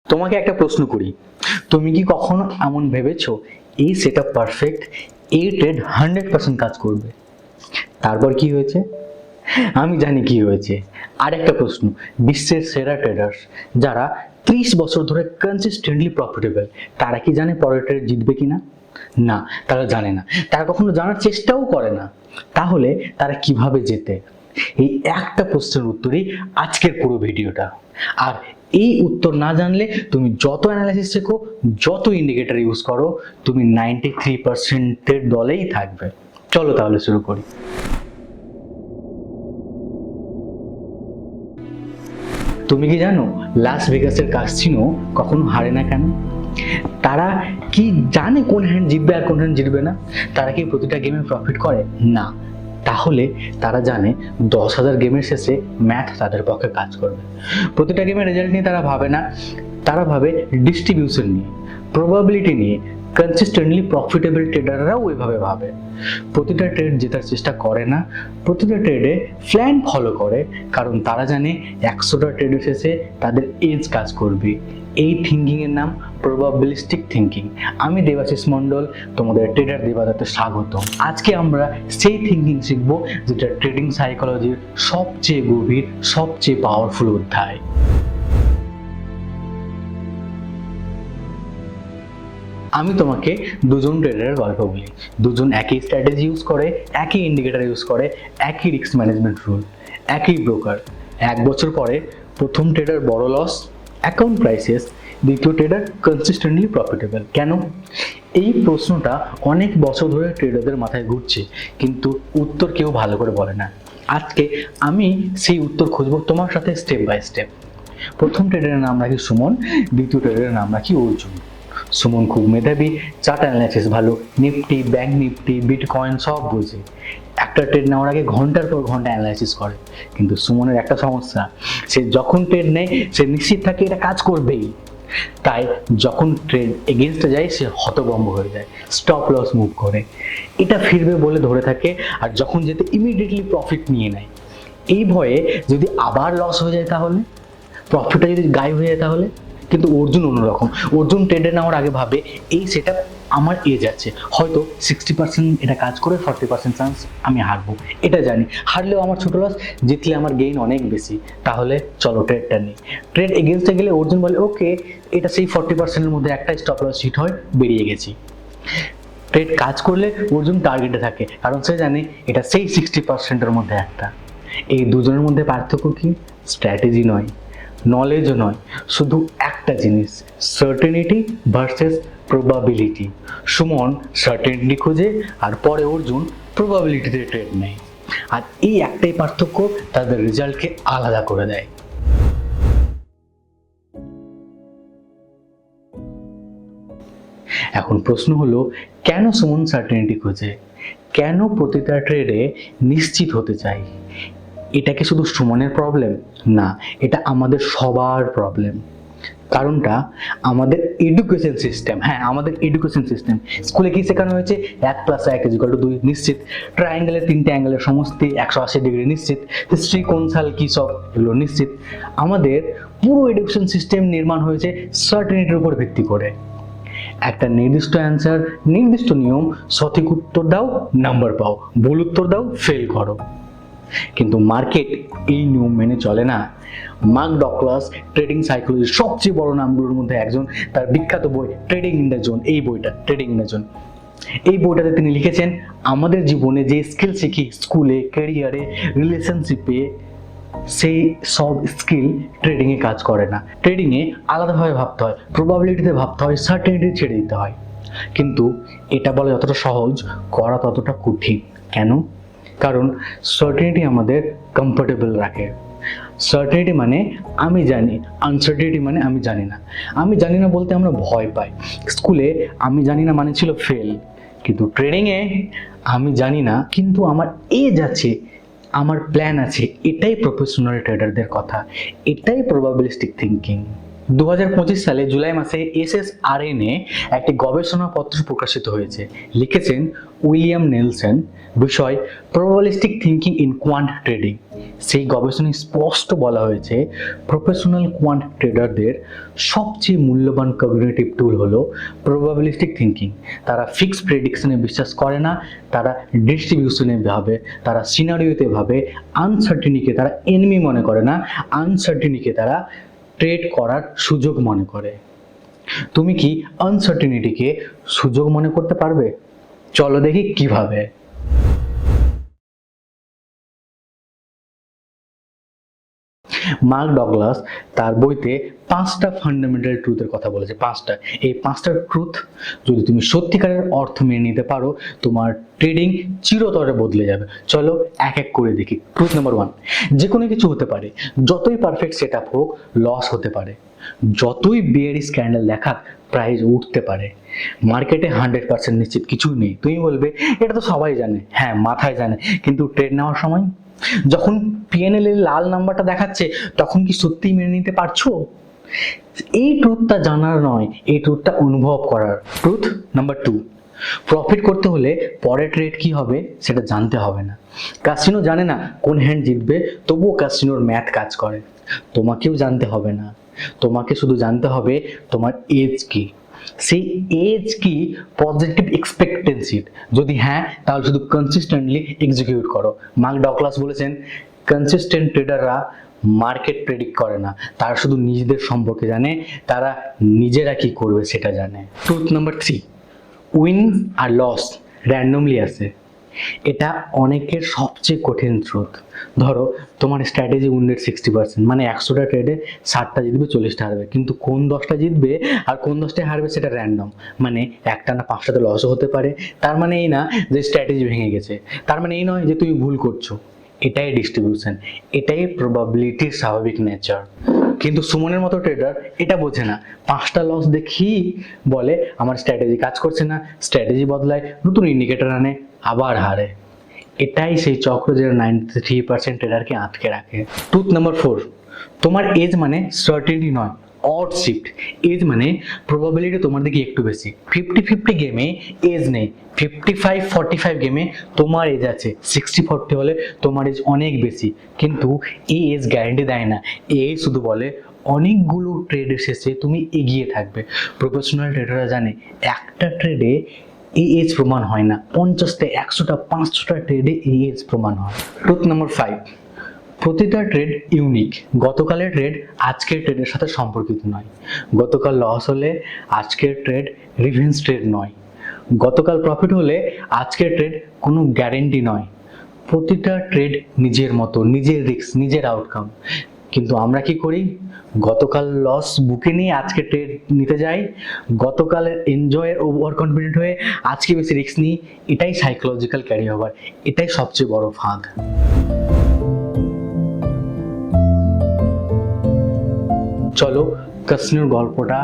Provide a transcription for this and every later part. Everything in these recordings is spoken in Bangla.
তোমাকে একটা প্রশ্ন করি, তুমি কি কখনো এমন ভেবেছো এই সেটআপ পারফেক্ট, এই ট্রেড 100% কাজ করবে? তারপর কি হয়েছে? আমি জানি কি হয়েছে। আর একটা প্রশ্ন, বিশ্বের সেরা ট্রেডার্স যারা 30 বছর ধরে কনসিস্টেন্টলি প্রফিটেবল, তারা কি জানে পরের ট্রেড জিতবে কিনা? না, তারা জানে না। তারা কখনো জানার চেষ্টাও করে না। তাহলে তারা কিভাবে জেতে? এই একটা প্রশ্নের উত্তরই আজকের পুরো ভিডিওটা। আর এই উত্তর না জানলে তুমি যত অ্যানালাইসিস শেখো, যত ইন্ডিকেটর ইউজ করো, তুমি 93%-এর দলেই থাকবে। চলো তাহলে শুরু করি। তুমি কি জানো লাস ভেগাসের কাসিনো কখনো হারে না কেন? তারা কি জানে কোন হ্যান্ড জিতবে আর কোন হ্যান্ড জিতবে না? তারা কি প্রতিটা গেমে প্রফিট করে? না। তাহলে তারা জানে 10,000 গেমের শেষে ম্যাথ তাদের পক্ষে কাজ করবে। প্রতিটা গেমের রেজাল্ট নিয়ে তারা ভাবে না, তারা ভাবে ডিস্ট্রিবিউশন নিয়ে, প্রবাবিলিটি নিয়ে। কনসিস্টেন্টলি প্রফিটেবল ট্রেডাররাও ওইভাবে ভাবে। প্রতিটা ট্রেড জেতার চেষ্টা করে না, প্রতিটা ট্রেডে প্ল্যান ফলো করে, কারণ তারা জানে 100টা ট্রেডের শেষে তাদের এজ কাজ করবে। এই থিঙ্কিং এর নাম প্রবাবিলিস্টিক থিঙ্কিং। আমি দেবাশিস মণ্ডল, তোমাদের ট্রেডার দেবাদাতে স্বাগত। আজকে আমরা সেই থিঙ্কিং শিখবো যেটা ট্রেডিং সাইকোলজির সবচেয়ে গভীর, সবচেয়ে পাওয়ারফুল অধ্যায়। আমি তোমাকে দুজন ট্রেডারের গল্প বলি। দুজন একই স্ট্র্যাটেজি ইউজ করে, একই ইন্ডিকেটর ইউজ করে, একই রিস্ক ম্যানেজমেন্ট রুল, একই ব্রোকার। 1 বছর পরে প্রথম ট্রেডার বড় লস, অ্যাকাউন্ট ক্রাইসিস, দ্বিতীয় ট্রেডার কনসিস্টেন্টলি প্রফিটেবল। কেন? এই প্রশ্নটা অনেক বছর ধরে ট্রেডারদের মাথায় ঘুরছে, কিন্তু উত্তর কেউ ভালো করে বলে না। আজকে আমি সেই উত্তর খুঁজবো তোমার সাথে স্টেপ বাই স্টেপ। প্রথম ট্রেডারের নাম রাখি সুমন, দ্বিতীয় ট্রেডারের নাম রাখি অর্জুন। সুমন খুব মেধাবী, চার্ট অ্যানালাইসিস ভালো, নিফটি, ব্যাংক নিফটি, বিটকয়েন সব বোঝে। একটা ট্রেড নেওয়ার আগে ঘন্টার পর ঘন্টা অ্যানালাইসিস করে। কিন্তু সুমনের একটা সমস্যা, সে যখন ট্রেড নেয় সে নিশ্চিত থাকে এটা কাজ করবেই। তাই যখন ট্রেড এগেনস্টে যায় সে হতভম্ব হয়ে যায়, স্টপ লস মুভ করে, এটা ফিরবে বলে ধরে থাকে। আর যখন যেতে ইমিডিয়েটলি প্রফিট নিয়ে নেয়। এই ভয়ে যদি আবার লস হয়ে যায় তাহলে, প্রফিটটা যদি গায়েব হয়ে যায় তাহলে। কিন্তু অর্জুন অন্যরকম। অর্জুন ট্রেডে নেওয়ার আগে ভাবে এই সেটআপ আমার এজ আছে, হয়তো 60% এটা কাজ করে, 40% চান্স আমি হারবো, এটা জানি। হারলেও আমার ছোট লস, জিতলে আমার গেইন অনেক বেশি। তাহলে চলো ট্রেডটা নিই। ট্রেড এগেনস্টে গেলে অর্জুন বলে ওকে, এটা সেই 40%-এর মধ্যে একটা স্টপ লস হিট হয়, বেরিয়ে গেছি। ট্রেড কাজ করলে অর্জুন টার্গেটে থাকে, কারণ সে জানে এটা সেই 60%-এর মধ্যে একটা। এই দুজনের মধ্যে পার্থক্য কি? স্ট্র্যাটেজি নয়, নলেজও নয়, শুধু একটা জিনিস, certainty versus probability. Suman certainty খোঁজে, আর পরে অর্জুন প্রবাবিলিটিতে ট্রেড নেয়। আর এই একটাই পার্থক্য তাদের রেজাল্টকে আলাদা করে দেয়। এখন প্রশ্ন হলো, কেন সুমন সার্টেনিটি খোঁজে? কেন প্রতিটা ট্রেডে নিশ্চিত হতে চাই? এটা কি শুধু সুমনের প্রবলেম? না, এটা আমাদের সবার প্রবলেম। কারণটা আমাদের এডুকেশন সিস্টেম। হ্যাঁ, আমাদের এডুকেশন সিস্টেম। স্কুলে কি শেখানো হয়েছে? 1+1=2 নিশ্চিত, ট্রায়াঙ্গেলের 3টে অ্যাঙ্গেলের সমষ্টি 180 ডিগ্রি নিশ্চিত, হিস্ট্রি কোন সাল কি সব এগুলো নিশ্চিত। আমাদের পুরো এডুকেশন সিস্টেম নির্মাণ হয়েছে সার্টেনিটির উপর ভিত্তি করে। একটা নির্দিষ্ট অ্যান্সার, নির্দিষ্ট নিয়ম, সঠিক উত্তর দাও নাম্বার পাও, ভুল উত্তর দাও ফেল করো। কিন্তু মার্কেট এই নিয়ম মেনে চলে না। মার্ক ডগলাস ট্রেডিং সাইকোলজির সবচেয়ে বড় নামগুলোর মধ্যে একজন। তার বিখ্যাত বই ট্রেডিং ইন দ্য জোন, এই বইটা ট্রেডিং ইন দ্য জোন। এই বইটাতে তিনি লিখেছেন, আমাদের জীবনে যে স্কিল শিখি স্কুলে, ক্যারিয়ারে, রিলেশনশিপে, সেই সব স্কিল ট্রেডিংয়ে কাজ করে না। ট্রেডিংয়ে আলাদাভাবে ভাবতে হয়, প্রবাবিলিটিতে ভাবতে হয়, সার্টেনিটি ছেড়ে দিতে হয়। কিন্তু এটা বলা যতটা সহজ, করা ততটা কঠিন। কেন? কারণ সার্টেনিটি আমাদের কমফোর্টেবল রাখে। সার্টেনিটি মানে আমি জানি, আনসার্টেনিটি মানে আমি জানি না। আমি জানি না বলতে আমরা ভয় পাই। স্কুলে আমি জানি না মানে ছিল ফেল, কিন্তু ট্রেডিংয়ে আমি জানি না কিন্তু আমার এজ আছে, আমার প্ল্যান আছে, এটাই প্রফেশনাল ট্রেডারদের কথা, এটাই প্রবাবিলিস্টিক থিঙ্কিং। 2025 সালে জুলাই মাসে SSRN-এ একটি গবেষণাপত্র প্রকাশিত হয়েছে। লিখেছেন উইলিয়াম নেলসন, বিষয় probabilistic thinking in quant trading. সেই গবেষণায় স্পষ্ট বলা হয়েছে প্রফেশনাল কোয়ান্ট ট্রেডারদের সবচেয়ে মূল্যবান কগনিটিভ টুল হলো প্রবাবিলিস্টিক থিঙ্কিং। তারা ফিক্সড প্রেডিকশনে বিশ্বাস করে না, তারা ডিস্ট্রিবিউশনে ভাবে, তারা সিনারিওতে ভাবে, আনসার্টিনিকে তারা এনিমি মনে করে না, আনসার্টিনিকে তারা ট্রেড করার সুযোগ মনে করে। তুমি কি আনসার্টিনিটিকে সুযোগ মনে করতে পারবে? চলো দেখি কিভাবে। মার্ক ডগলাস তার বইতে 5টা ফান্ডামেন্টাল ট্রুথের কথা বলেছে। 5টা, এই 5টা ট্রুথ যদি তুমি সত্যিকারের অর্থ মেনে নিতে পারো, তোমার ট্রেডিং চিরতরে বদলে যাবে। চলো এক এক করে দেখি। ট্রুথ নাম্বার 1, যে কোনো কিছু হতে পারে, যতই পারফেক্ট সেট আপ হোক লস হতে পারে, যতই বিয়ারিশ ক্যান্ডেল দেখাক প্রাইস উঠতে পারে। মার্কেটে 100% নিশ্চিত কিছুই নেই। তুমি বলবে এটা তো সবাই জানে। হ্যাঁ, মাথায় জানে, কিন্তু ট্রেড নেওয়ার সময় যখন পিএনএল এর লাল নাম্বারটা দেখাচ্ছে তখন কি সত্যি মেনে নিতে পারছো? এই ট্রুথটা জানার নয়, এই ট্রুথটা অনুভব করার। ট্রুথ নাম্বার 2, প্রফিট করতে হলে পরে ট্রেড কি হবে সেটা জানতে হবে না। ক্যাসিনো জানে না কোন হ্যান্ড জিতবে, তবুও ক্যাসিনোর ম্যাথ কাজ করে। তোমাকেও জানতে হবে না, তোমাকে শুধু জানতে হবে তোমার এজ কি। সেই এজ কি পজিটিভ এক্সপেক্টেন্সির? যদি হ্যাঁ, তাহলে শুধু কনসিস্টেন্টলি এক্সিকিউট করো। মার্ক ডগলাস বলেছেন কনসিস্টেন্ট ট্রেডাররা মার্কেট প্রেডিক্ট করে না, তারা শুধু নিজেদের সম্পর্কে জানে, তারা নিজেরা কি করবে সেটা জানে। ট্রুথ নাম্বার 3, উইন আর লস র্যান্ডমলি আসে। এটা অনেকের সবচেয়ে কঠিন ট্রুথ। ধরো তোমার স্ট্র্যাটেজি উইন্ডেড 60%, মানে 100টা ট্রেডে 60টা জিতবে, 40টা হারবে, কিন্তু কোন 10টা জিতবে আর কোন 10টা হারবে সেটা র্যান্ডম। মানে একটা না 5টাতে লসও হতে পারে। তার মানে এই না যে স্ট্র্যাটেজি ভেঙে গেছে, তার মানে এই নয় যে তুমি ভুল করছো। এটাই ডিস্ট্রিবিউশন, এটাই প্রবাবিলিটির স্বাভাবিক নেচার। কিন্তু সুমনের মতো ট্রেডার এটা বোঝে না, 5টা লস দেখি বলে আমার স্ট্র্যাটেজি কাজ করছে না, স্ট্র্যাটেজি বদলায়, নতুন ইন্ডিকেটর আনে, আবার হারে। এটাই সেই চক্র যেটা 93% ট্রেডারকে আটকে রাখে। ট্রুথ নাম্বার 4, তোমার এজ মানে সার্টেনটি নয়, অড শিফট। এজ মানে প্রবাবিলিটি তোমার দিকে একটু বেশি। 50-50 গেমে এজ নেই, 55-45 গেমে তোমার এজ আছে। 60-40 হলে তোমার এজ অনেক বেশি, কিন্তু এই এজ গ্যারান্টি দেয় না। এই শুধু বলে অনেকগুলো ট্রেডের শেষে তুমি এগিয়ে থাকবে। প্রফেশনাল ট্রেডাররা জানে একটা ট্রেডে এই এজ প্রমাণ হয় না, 50টা 100টা 500টা ট্রেডে এই এজ প্রমাণ হয়। ট্রুথ নাম্বার 5, প্রতিটা ট্রেড ইউনিক। গতকালের ট্রেড আজকের ট্রেডের সাথে সম্পর্কিত নয়। গতকাল লস হলে আজকের ট্রেড রিভেঞ্জ ট্রেড নয়। গতকাল প্রফিট হলে আজকের ট্রেড কোনো গ্যারেন্টি নয়। প্রতিটা ট্রেড নিজের মতো, নিজের রিস্ক, নিজের আউটকাম। কিন্তু আমরা কি করি? গতকাল লস বুকে নিয়ে আজকে ট্রেড নিতে যাই, গতকাল এনজয়ের ওভার কনফিডেন্ট হয়ে আজকে বেশি রিস্ক নিই। এটাই সাইকোলজিক্যাল ক্যারি ওভার, এটাই সবচেয়ে বড় ফাঁদ। চলো ক্যাসিনোর গল্পটা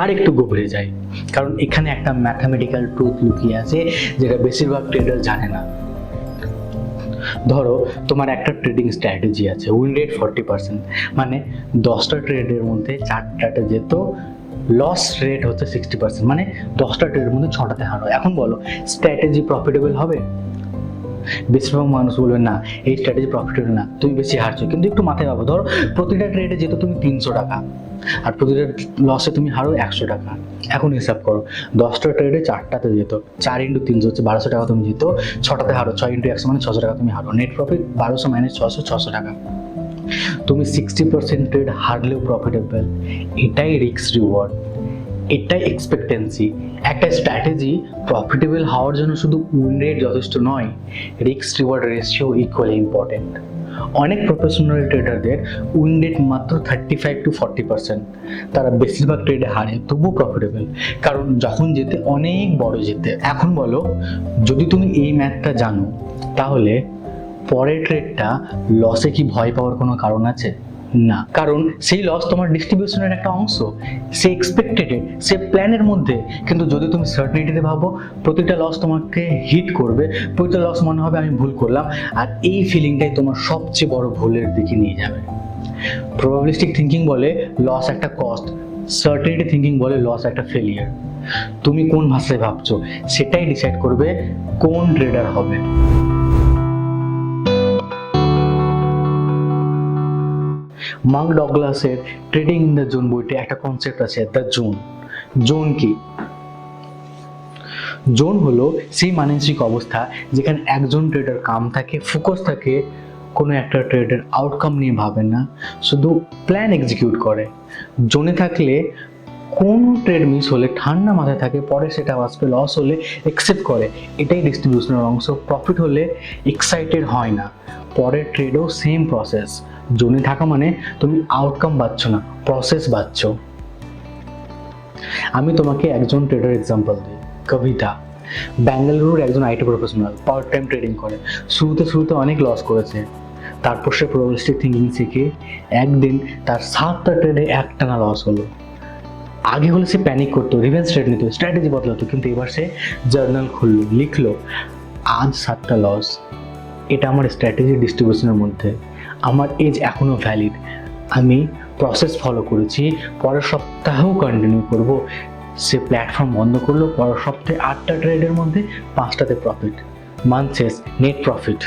আর একটু গভীরে যাই, কারণ এখানে একটা ম্যাথামেটিক্যাল ট্রুথ লুকিয়ে আছে যেটা বেশিরভাগ ট্রেডার জানে না। ধরো তোমার একটা ট্রেডিং স্ট্র্যাটেজি আছে, উইন রেট 40%, মানে 10টা ট্রেডের মধ্যে 4টাতে যেত, লস রেট হচ্ছে 60%, মানে 10টা ট্রেডের মধ্যে 6টাতে হারো। এখন বলো স্ট্র্যাটেজি প্রফিটেবল হবে? বেশিরভাগ মানুষ বলবে না, এই স্ট্র্যাটেজি প্রফিটেবল না, তুমি বেশি হারছো। কিন্তু একটু মাথায় ভাবো, ধরো প্রতিটা ট্রেডে যেত তুমি 300 টাকা, আর প্রতিটা লসে তুমি হারো 100 টাকা। এখন হিসাব করো, 10টা ট্রেডে 4টাতে যেত, 4 × 300 হচ্ছে 1200 টাকা তুমি যেত, 6টাতে হারো, 6 × 100 মানে 600 টাকা তুমি হারো। নেট প্রফিট 1200 - 600, 600 টাকা। তুমি 60% ট্রেড হারলেও প্রফিটেবল। এটাই রিস্ক রিওয়ার্ড, এটাই এক্সপেক্টেন্সি। একটা স্ট্র্যাটেজি প্রফিটেবল হওয়ার জন্য শুধু উইন রেট যথেষ্ট নয়, risk reward ratio equally important. অনেক প্রফেশনাল ট্রেডারদের উইন রেট মাত্র 35-40%। তারা বেশিরভাগ ট্রেডে হারে, তবুও প্রফিটেবল, কারণ যখন যেতে অনেক বড় যেতে। এখন বলো, যদি তুমি এই ম্যাথটা জানো, তাহলে পরের ট্রেডটা লসে কি ভয় পাওয়ার কোনো কারণ আছে? না, কারণ সেই লস তোমার ডিস্ট্রিবিউশনের একটা অংশ, সে এক্সপেক্টেড, সে প্ল্যানের মধ্যে। কিন্তু যদি তুমি সার্টেনিটিতে ভাবো প্রতিটা লস তোমাকে হিট করবে, প্রতিটা লস মনে হবে আমি ভুল করলাম, আর এই ফিলিংটাই তোমার সবচেয়ে বড় ভুলের দিকে নিয়ে যাবে। প্রবাবিলিস্টিক থিঙ্কিং বলে লস একটা কস্ট, সার্টেনিটি থিঙ্কিং বলে লস একটা ফেলিয়ার। তুমি কোন ভাষায় ভাবছো সেটাই ডিসাইড করবে কোন ট্রেডার হবে। মার্ক ডগলাসের ট্রেডিং ইন দ্য জোন বইতে একটা কনসেপ্ট আছে, দ্য জোন। জোন কি? জোন হলো সেই মানসিক অবস্থা যেখানে একজন ট্রেডার কাম থাকে, ফোকাস থাকে, কোনো একটা ট্রেডার আউটকাম নিয়ে ভাবে না, শুধু প্ল্যান এক্সিকিউট করে। জোনে থাকলে কোন ট্রেড মিস হলে ঠান্ডা মাথায় থাকে, পরে সেটা আসবে, লস হলে অ্যাকসেপ্ট করে, এটাই ডিস্ট্রিবিউশনের অংশ। প্রফিট হলে এক্সাইটেড হয় না, পরের ট্রেডও সেম প্রসেস। জোনে থাকা মানে তুমি আউটকাম পাচ্ছ না, প্রসেস পাচ্ছ। আমি তোমাকে একজন ট্রেডার এক্সাম্পল দিই, কবিতা। ব্যাঙ্গালুরুর একজন IT professional, part time trading করে। শুরুতে অনেক লস করেছে, তারপর সে প্রবাবিলিস্টিক থিঙ্কিং শিখে একদিন তার 7টা ট্রেডে একটানা লস হলো। আগে হলে সে প্যানিক করতো, রিভেন্স ট্রেড নিত, স্ট্র্যাটেজি বদলাতো, কিন্তু এবার সে জার্নাল খুললো, লিখলো আজ 7টা লস, এটা আমার স্ট্র্যাটেজি ডিস্ট্রিবিউশনের মধ্যে, আমার এজ এখনো ভ্যালিড, আমি প্রসেস ফলো করেছি, পরের সপ্তাহেও কন্টিনিউ করব। সে প্ল্যাটফর্ম বন্ধ করলো, পরের সপ্তাহে 8টা ট্রেডের মধ্যে 5টাতে প্রফিট, মান্থ শেষ নেট প্রফিট।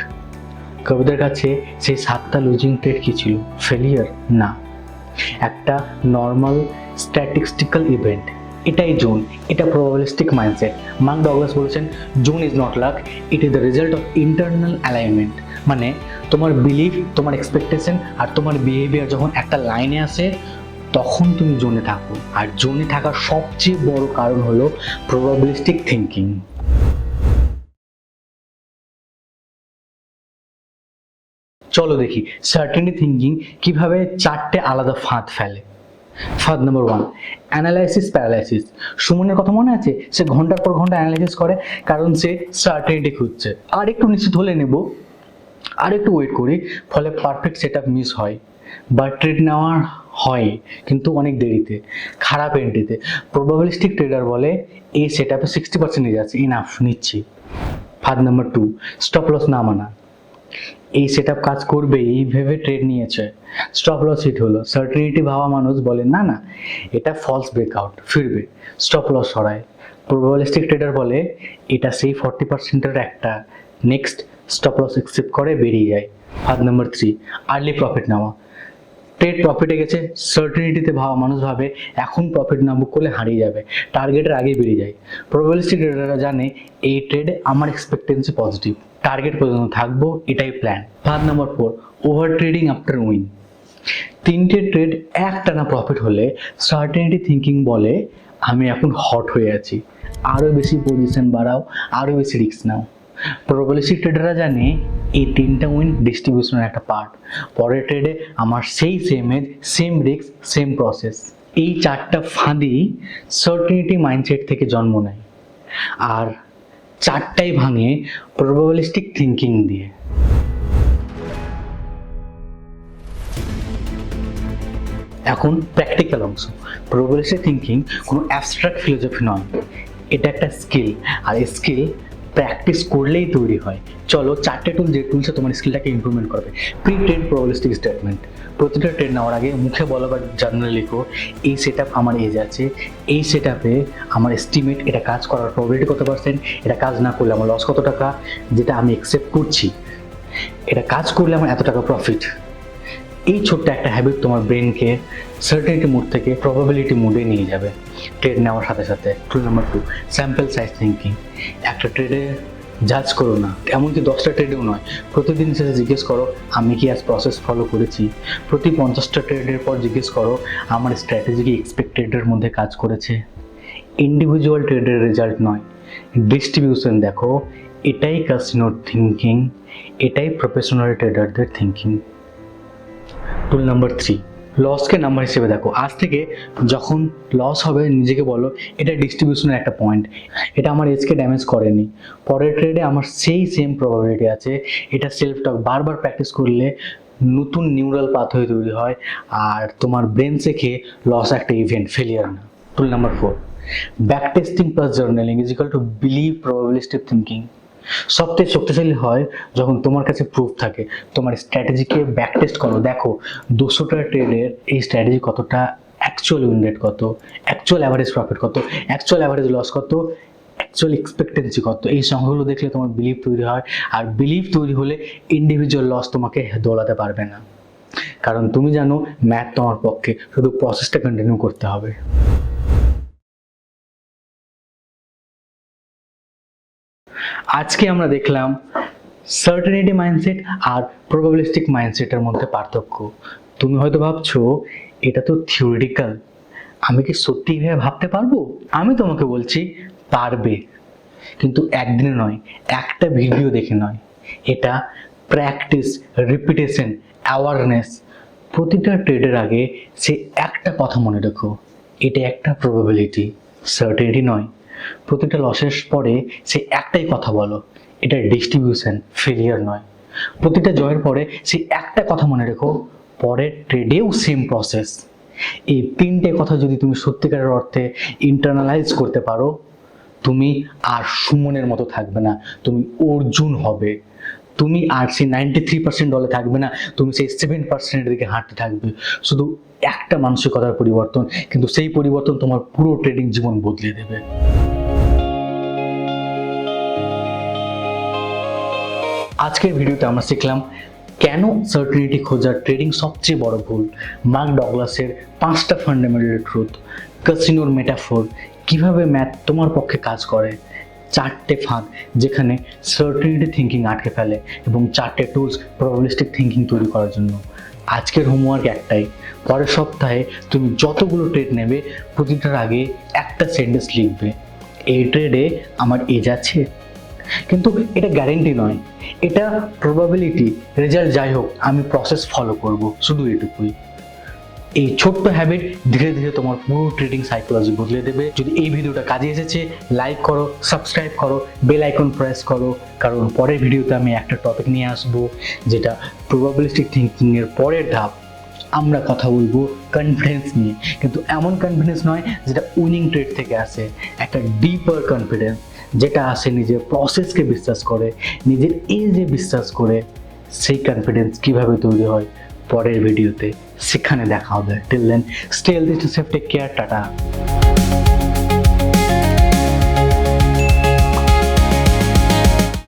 কবিতার কাছে সেই 7টা লুজিং ট্রেড কি ছিল? ফেলিয়ার না, একটা নর্মাল স্ট্যাটিস্টিক্যাল ইভেন্ট। এটাই জোন, এটা প্রবাবিলিস্টিক মাইন্ডসেট। মার্ক ডগলাস বলেছেন zone is not lakh, it is the result of internal alignment. মানে তোমার বিলিফ, তোমার এক্সপেকটেশন আর তোমার বিহেভিয়ার যখন একটা লাইনে আসে তখন তুমি জোনে থাকো। আর জোনে থাকার সবচেয়ে বড় কারণ হলো প্রবাবিলিস্টিক থিঙ্কিং। চলো দেখি সার্টেনিটি থিঙ্কিং কিভাবে 4টে আলাদা ফাঁদ ফেলে। ফাঁদ নাম্বার 1, অ্যানালাইসিস প্যারালাইসিস। সুমনের কথা মনে আছে? সে ঘন্টার পর ঘন্টা অ্যানালাইসিস করে, কারণ সে সার্টেনিটি খুঁজছে। আর একটু নিশ্চিত হলে নেব, আর একটু ওয়েট করি, ফলে পারফেক্ট সেট আপ মিস হয় বা ট্রেড নেওয়ার হয় কিন্তু অনেক দেরিতে, খারাপ এন্ট্রিতে। প্রবাবিলিস্টিক ট্রেডার বলে এই সেট আপে 60% নিয়ে যাচ্ছে, ইনাফ, নিচ্ছি। ফাঁদ নাম্বার 2, স্টপ লস না মানা। এই সেট আপ কাজ করবে এই ভেবে ট্রেড নিয়েছে, স্টপ লস হিট হলো, সার্টেনিটি ভাবা মানুষ বলে না না এটা ফলস ব্রেকআউট, ফিরবে, স্টপ লস সরায়। প্রবাবিলিস্টিক ট্রেডার বলে এটা সেই 40%-এর একটা, নেক্সট স্টপ লস অ্যাকসেপ্ট করে বেরিয়ে যায়। ফাঁদ নাম্বার 3, আর্লি প্রফিট নেওয়া। ট্রেড প্রফিটে গেছে, সার্টেনিটিতে ভাবা মানুষ ভাবে এখন প্রফিট না বুক করলে হারিয়ে যাবে, টার্গেটের আগেই বেরিয়ে যায়। প্রবাবিলিস্টিক ট্রেডাররা জানে এই ট্রেডে আমার এক্সপেক্টেন্সি পজিটিভ, টার্গেট পর্যন্ত থাকবো, এটাই প্ল্যান। ফাঁদ number 4, over trading after win. 3টে ট্রেড একটানা প্রফিট হলে সার্টেনিটি থিঙ্কিং বলে আমি এখন হট হয়ে আছি, আরও বেশি পজিশন বাড়াও, আরও বেশি রিস্ক নাও। প্রবাবিলিস্টিক ট্রেডাররা জানে এই 3টা উইন ডিস্ট্রিবিউশনের একটা পার্ট, পরের ট্রেডে আমার সেই same edge, same risk, same process. এই 4টা ফাঁদই সার্টেনিটি মাইন্ডসেট থেকে জন্ম নেয়, আর 4টাই ভাঙে প্রবাবিলিস্টিক থিঙ্কিং দিয়ে। এখন প্র্যাকটিক্যাল অংশ। প্রবাবিলিস্টিক থিঙ্কিং কোনো অ্যাবস্ট্রাক্ট ফিলোসফি নয়, এটা একটা স্কিল, আর এই স্কিল প্র্যাকটিস করলেই তৈরি হয়। চলো 4টে টুল, যে টুলসে তোমার স্কিলটাকে ইমপ্রুভমেন্ট করবে। Pre trade probabilistic statement. প্রতিটা ট্রেড নেওয়ার আগে মুখে বলো বা জার্নালে লিখো এই সেট আপ আমার এজ আছে, এই সেট আপে আমার এস্টিমেট, এটা কাজ করার প্রবাবিলিটি কত পার্সেন্ট, এটা কাজ না করলে আমার লস কত টাকা, যেটা আমি অ্যাকসেপ্ট করছি, এটা কাজ করলে আমার এত টাকা প্রফিট। এই ছোট্ট একটা হ্যাবিট তোমার ব্রেনকে সার্টেনিটি মুড থেকে প্রবাবিলিটি মুডে নিয়ে যাবে ট্রেড নেওয়ার সাথে সাথে। টুল নাম্বার 2, স্যাম্পল সাইজ থিঙ্কিং। একটা ট্রেডে জাজ করো না, এমনকি 10টা ট্রেডেও নয়, প্রতিদিন সেটা জিজ্ঞেস করো আমি কি আজ প্রসেস ফলো করেছি। প্রতি 50টা ট্রেডের পর জিজ্ঞেস করো আমার স্ট্র্যাটেজি কি এক্সপেক্টেডের মধ্যে কাজ করেছে। ইন্ডিভিজুয়াল ট্রেডের রেজাল্ট নয়, ডিস্ট্রিবিউশন দেখো। এটাই ক্যাসিনোর থিঙ্কিং, এটাই প্রফেশনাল ট্রেডারদের থিঙ্কিং। টুল নাম্বার 3, লসকে নাম্বার হিসেবে দেখো। আজ থেকে যখন লস হবে নিজেকে বলো এটা ডিস্ট্রিবিউশনের একটা পয়েন্ট, এটা আমার এজকে ড্যামেজ করেনি, পরের ট্রেডে আমার সেই সেম প্রবাবিলিটি আছে। এটা সেলফ টক বারবার প্র্যাকটিস করলে নতুন নিউরাল পাথওয়ে তৈরি হয়, আর তোমার ব্রেন শেখে লস একটা ইভেন্ট, ফেলিয়ার না। Tool number 4, back testing plus journaling is equal to believe probabilistic thinking. সবচেয়ে শক্তিশালী হয় যখন তোমার কাছে প্রুফ থাকে। তোমার স্ট্র্যাটেজিকে ব্যাক টেস্ট করো, দেখো 200টা ট্রেডের এই স্ট্র্যাটেজি কতটা, অ্যাকচুয়াল উইন রেট কত, অ্যাকচুয়াল অ্যাভারেজ প্রফিট কত, অ্যাকচুয়াল অ্যাভারেজ লস কত, অ্যাকচুয়াল এক্সপেক্টেন্সি কত। এই সংখ্যাগুলো দেখলে তোমার বিলিভ তৈরি হয়, আর বিলিভ তৈরি হলে ইন্ডিভিজুয়াল লস তোমাকে দোলাতে পারবে না, কারণ তুমি জানো ম্যাথ তোমার পক্ষে, শুধু প্রসেসটা কন্টিনিউ করতে হবে। আজকে আমরা দেখলাম সার্টেনিটি মাইন্ডসেট আর প্রবাবিলিস্টিক মাইন্ডসেটের মধ্যে পার্থক্য। তুমি হয়তো ভাবছো এটা তো থিওরিটিক্যাল, আমি কি সত্যি ভাবে ভাবতে পারবো? আমি তোমাকে বলছি পারবে, কিন্তু একদিনে নয়, একটা ভিডিও দেখে নয়। এটা প্র্যাকটিস, রিপিটেশন, অ্যাওয়ারনেস। প্রতিটা ট্রেডের আগে সে একটা কথা মনে রেখো, এটা একটা প্রবাবিলিটি, সার্টেনিটি নয়। প্রতিটা লসের পরে সে একটাই কথা বলো, এটা ডিস্ট্রিবিউশন, ফেলিয়ার নয়। প্রতিটা জয়ের পরে সে একটা কথা মনে রেখো, পরের ট্রেডেও সেম প্রসেস। এই তিনটে কথা যদি তুমি সত্যিকারের অর্থে ইন্টারনালাইজ করতে পারো, তুমি আর সুমনের মতো থাকবে না, তুমি অর্জুন হবে। তুমি আর সেই 93% দলে থাকবে না, তুমি সেই 7% দিকে হাঁটতে থাকবে। শুধু একটা মানসিকতার পরিবর্তন, কিন্তু সেই পরিবর্তন তোমার পুরো ট্রেডিং জীবন বদলে দেবে। আজকের ভিডিওতে আমরা শিখলাম কেন সার্টেনিটি খোঁজার ট্রেডিং সবচেয়ে বড় ভুল, মার্ক ডগলাসের 5টা ফান্ডামেন্টাল ট্রুথ, ক্যাসিনোর মেটাফোর, কিভাবে ম্যাথ তোমার পক্ষে কাজ করে, 4টে ফাঁদ যেখানে সার্টেনিটি থিঙ্কিং আটকে ফেলে, এবং 4টে টুলস প্রবাবিলিস্টিক থিঙ্কিং তৈরি করার জন্য। আজকের হোমওয়ার্ক একটাই, পরের সপ্তাহে তুমি যতগুলো ট্রেড নেবে প্রতিটার আগে একটা সেন্টেন্স লিখবে, এই ট্রেডে আমার এজ আছে। কিন্তু এটা গ্যারেন্টি নয়, এটা প্রবাবিলিটি। রেজাল্ট যাই হোক আমি প্রসেস ফলো করব, শুধু এটুকুই। এই ছোট্ট হ্যাবিট ধীরে ধীরে তোমার পুরো ট্রেডিং সাইকোলজি বদলে দেবে। যদি এই ভিডিওটা কাজে এসেছে, লাইক করো, সাবস্ক্রাইব করো, বেল আইকন প্রেস করো, কারণ পরের ভিডিওতে আমি একটা টপিক নিয়ে আসবো যেটা প্রবাবিলিস্টিক থিঙ্কিং এর পরের ধাপ। আমরা কথা বলবো কনফিডেন্স নিয়ে, কিন্তু এমন কনফিডেন্স নয় যেটা উইনিং ট্রেড থেকে আসে, একটা ডিপার কনফিডেন্স যেটা আসে নিজের প্রসেসকে বিশ্বাস করে, নিজের এজে বিশ্বাস করে। সেই কনফিডেন্স কিভাবে তৈরি হয় পরের ভিডিওতে, সেখানে দেখা হবে। Till then, stay healthy, stay safe, take care, tata.